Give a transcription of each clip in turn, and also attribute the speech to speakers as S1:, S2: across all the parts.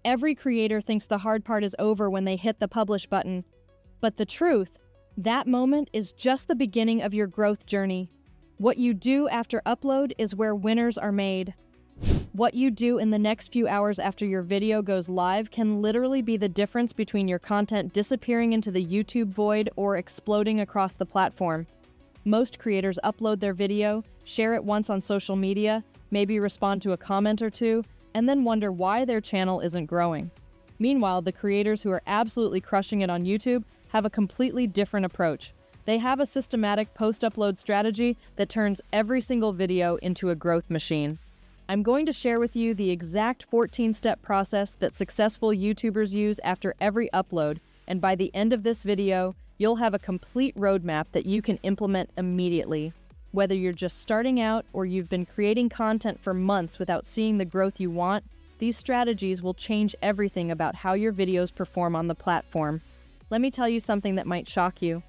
S1: Every creator thinks the hard part is over when they hit the publish button. But the truth, that moment is just the beginning of your growth journey. What you do after upload is where winners are made. What you do in the next few hours after your video goes live can literally be the difference between your content disappearing into the YouTube void or exploding across the platform. Most creators upload their video, share it once on social media, maybe respond to a comment or two, and then wonder why their channel isn't growing. Meanwhile, the creators who are absolutely crushing it on YouTube have a completely different approach. They have a systematic post-upload strategy that turns every single video into a growth machine. I'm going to share with you the exact 14-step process that successful YouTubers use after every upload, and by the end of this video, you'll have a complete roadmap that you can implement immediately. Whether you're just starting out or you've been creating content for months without seeing the growth you want, these strategies will change everything about how your videos perform on the platform. Let me tell you something that might shock you.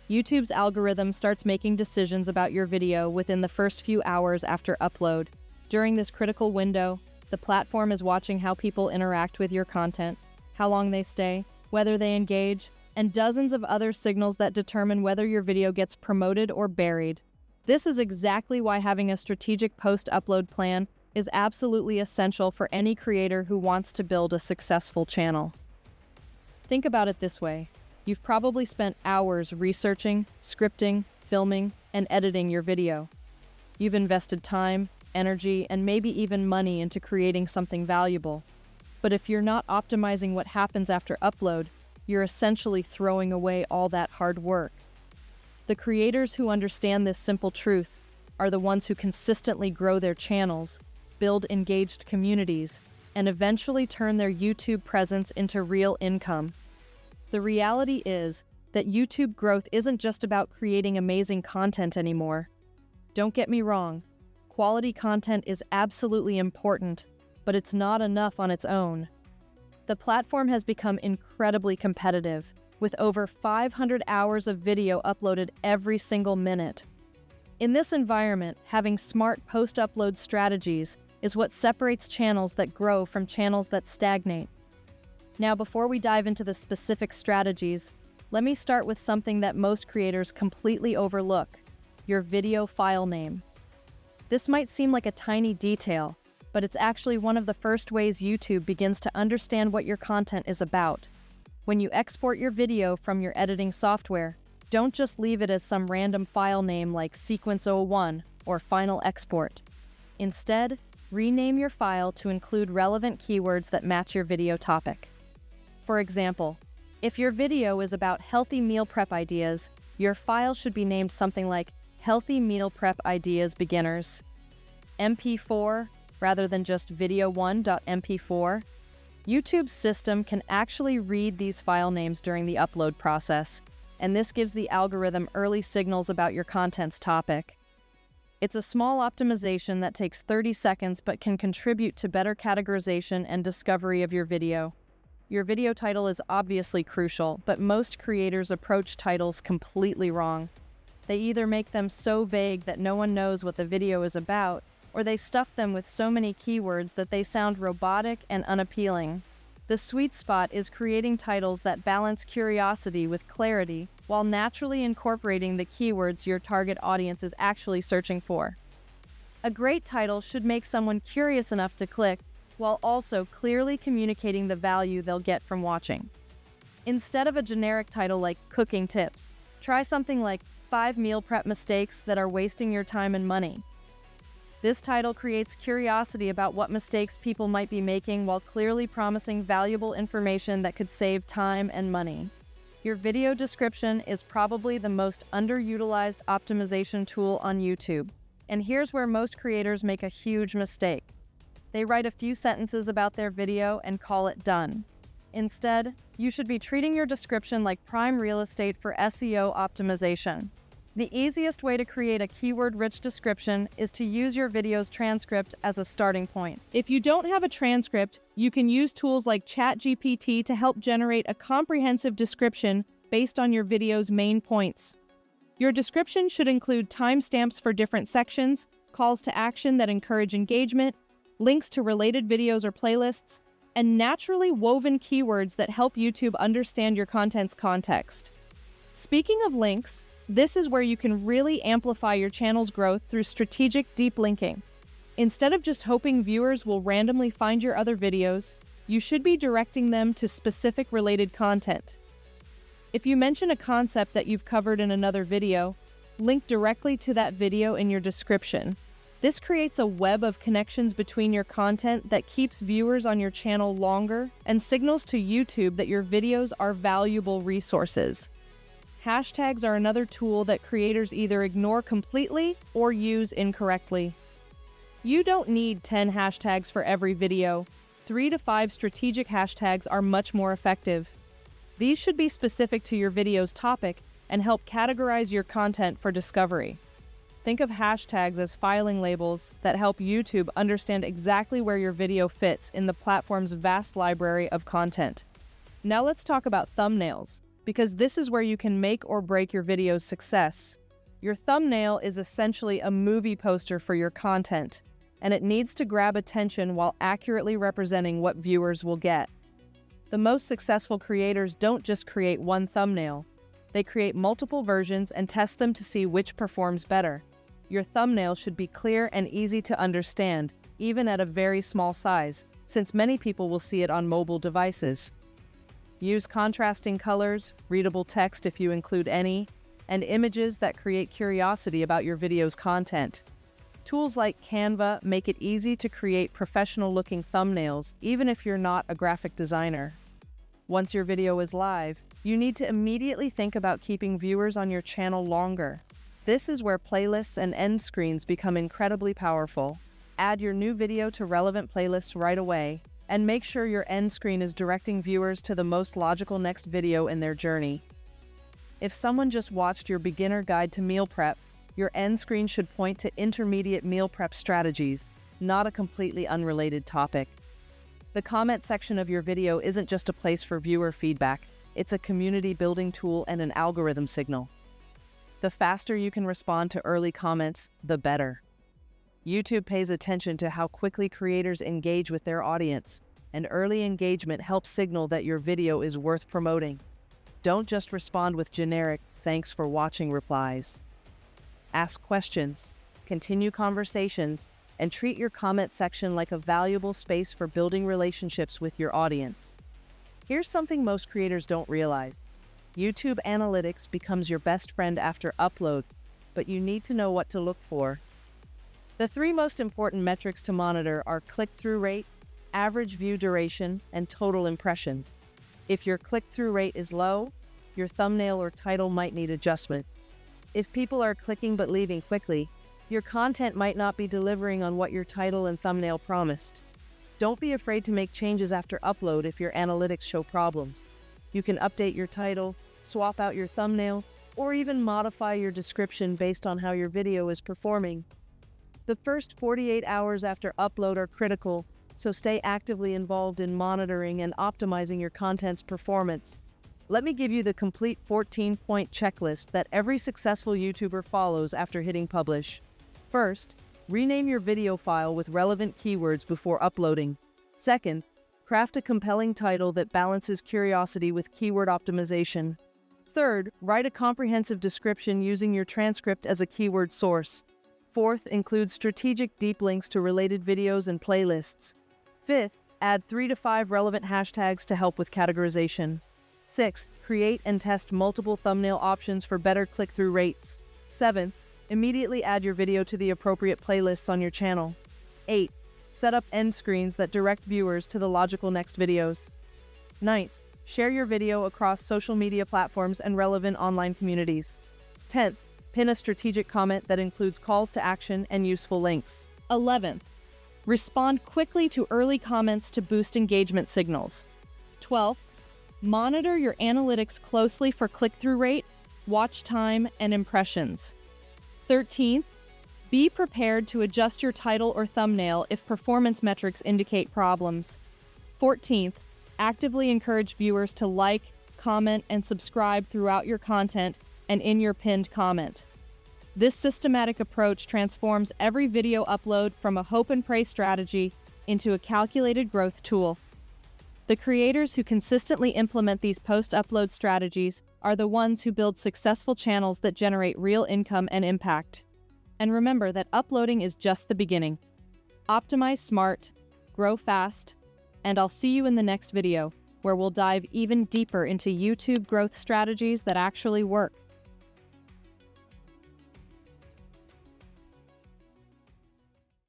S1: YouTube's algorithm starts making decisions about your video within the first few hours after upload. During this critical window, the platform is watching how people interact with your content, how long they stay, whether they engage, and dozens of other signals that determine whether your video gets promoted or buried. This is exactly why having a strategic post-upload plan is absolutely essential for any creator who wants to build a successful channel. Think about it this way. You've probably spent hours researching, scripting, filming, and editing your video. You've invested time, energy, and maybe even money into creating something valuable. But if you're not optimizing what happens after upload, you're essentially throwing away all that hard work. The creators who understand this simple truth are the ones who consistently grow their channels, build engaged communities, and eventually turn their YouTube presence into real income. The reality is that YouTube growth isn't just about creating amazing content anymore. Don't get me wrong. Quality content is absolutely important, but it's not enough on its own. The platform has become incredibly competitive, with over 500 hours of video uploaded every single minute. In this environment, having smart post-upload strategies is what separates channels that grow from channels that stagnate. Now, before we dive into the specific strategies, let me start with something that most creators completely overlook: your video file name. This might seem like a tiny detail, but it's actually one of the first ways YouTube begins to understand what your content is about. When you export your video from your editing software, don't just leave it as some random file name like Sequence01 or Final Export. Instead, rename your file to include relevant keywords that match your video topic. For example, if your video is about healthy meal prep ideas, your file should be named something like Healthy Meal Prep Ideas Beginners. MP4 rather than just video1.mp4. YouTube's system can actually read these file names during the upload process, and this gives the algorithm early signals about your content's topic. It's a small optimization that takes 30 seconds but can contribute to better categorization and discovery of your video. Your video title is obviously crucial, but most creators approach titles completely wrong. They either make them so vague that no one knows what the video is about, or they stuff them with so many keywords that they sound robotic and unappealing. The sweet spot is creating titles that balance curiosity with clarity, while naturally incorporating the keywords your target audience is actually searching for. A great title should make someone curious enough to click, while also clearly communicating the value they'll get from watching. Instead of a generic title like Cooking Tips, try something like 5 Meal Prep Mistakes That Are Wasting Your Time and Money. This title creates curiosity about what mistakes people might be making while clearly promising valuable information that could save time and money. Your video description is probably the most underutilized optimization tool on YouTube. And here's where most creators make a huge mistake. They write a few sentences about their video and call it done. Instead, you should be treating your description like prime real estate for SEO optimization. The easiest way to create a keyword-rich description is to use your video's transcript as a starting point. If you don't have a transcript, you can use tools like ChatGPT to help generate a comprehensive description based on your video's main points. Your description should include timestamps for different sections, calls to action that encourage engagement, links to related videos or playlists, and naturally woven keywords that help YouTube understand your content's context. Speaking of links, this is where you can really amplify your channel's growth through strategic deep linking. Instead of just hoping viewers will randomly find your other videos, you should be directing them to specific related content. If you mention a concept that you've covered in another video, link directly to that video in your description. This creates a web of connections between your content that keeps viewers on your channel longer and signals to YouTube that your videos are valuable resources. Hashtags are another tool that creators either ignore completely or use incorrectly. You don't need 10 hashtags for every video. 3 to 5 strategic hashtags are much more effective. These should be specific to your video's topic and help categorize your content for discovery. Think of hashtags as filing labels that help YouTube understand exactly where your video fits in the platform's vast library of content. Now let's talk about thumbnails, because this is where you can make or break your video's success. Your thumbnail is essentially a movie poster for your content, and it needs to grab attention while accurately representing what viewers will get. The most successful creators don't just create one thumbnail. They create multiple versions and test them to see which performs better. Your thumbnail should be clear and easy to understand, even at a very small size, since many people will see it on mobile devices. Use contrasting colors, readable text if you include any, and images that create curiosity about your video's content. Tools like Canva make it easy to create professional-looking thumbnails, even if you're not a graphic designer. Once your video is live, you need to immediately think about keeping viewers on your channel longer. This is where playlists and end screens become incredibly powerful. Add your new video to relevant playlists right away, and make sure your end screen is directing viewers to the most logical next video in their journey. If someone just watched your beginner guide to meal prep, your end screen should point to intermediate meal prep strategies, not a completely unrelated topic. The comment section of your video isn't just a place for viewer feedback, it's a community building tool and an algorithm signal. The faster you can respond to early comments, the better. YouTube pays attention to how quickly creators engage with their audience, and early engagement helps signal that your video is worth promoting. Don't just respond with generic, "Thanks for watching" replies. Ask questions, continue conversations, and treat your comment section like a valuable space for building relationships with your audience. Here's something most creators don't realize. YouTube Analytics becomes your best friend after upload, but you need to know what to look for. The 3 most important metrics to monitor are click-through rate, average view duration, and total impressions. If your click-through rate is low, your thumbnail or title might need adjustment. If people are clicking but leaving quickly, your content might not be delivering on what your title and thumbnail promised. Don't be afraid to make changes after upload if your analytics show problems. You can update your title, swap out your thumbnail, or even modify your description based on how your video is performing. The first 48 hours after upload are critical, so stay actively involved in monitoring and optimizing your content's performance. Let me give you the complete 14-point checklist that every successful YouTuber follows after hitting publish. First, rename your video file with relevant keywords before uploading. Second, craft a compelling title that balances curiosity with keyword optimization. Third, write a comprehensive description using your transcript as a keyword source. Fourth, include strategic deep links to related videos and playlists. Fifth, add 3 to 5 relevant hashtags to help with categorization. Sixth, create and test multiple thumbnail options for better click-through rates. Seventh, immediately add your video to the appropriate playlists on your channel. 8. Set up end screens that direct viewers to the logical next videos. 9th. Share your video across social media platforms and relevant online communities. 10th. Pin a strategic comment that includes calls to action and useful links. 11th. Respond quickly to early comments to boost engagement signals. 12th. Monitor your analytics closely for click-through rate, watch time, and impressions. 13th. Be prepared to adjust your title or thumbnail if performance metrics indicate problems. 14th. Actively encourage viewers to like, comment, and subscribe throughout your content and in your pinned comment. This systematic approach transforms every video upload from a hope and pray strategy into a calculated growth tool. The creators who consistently implement these post-upload strategies are the ones who build successful channels that generate real income and impact. And remember that uploading is just the beginning. Optimize smart, grow fast, and I'll see you in the next video, where we'll dive even deeper into YouTube growth strategies that actually work.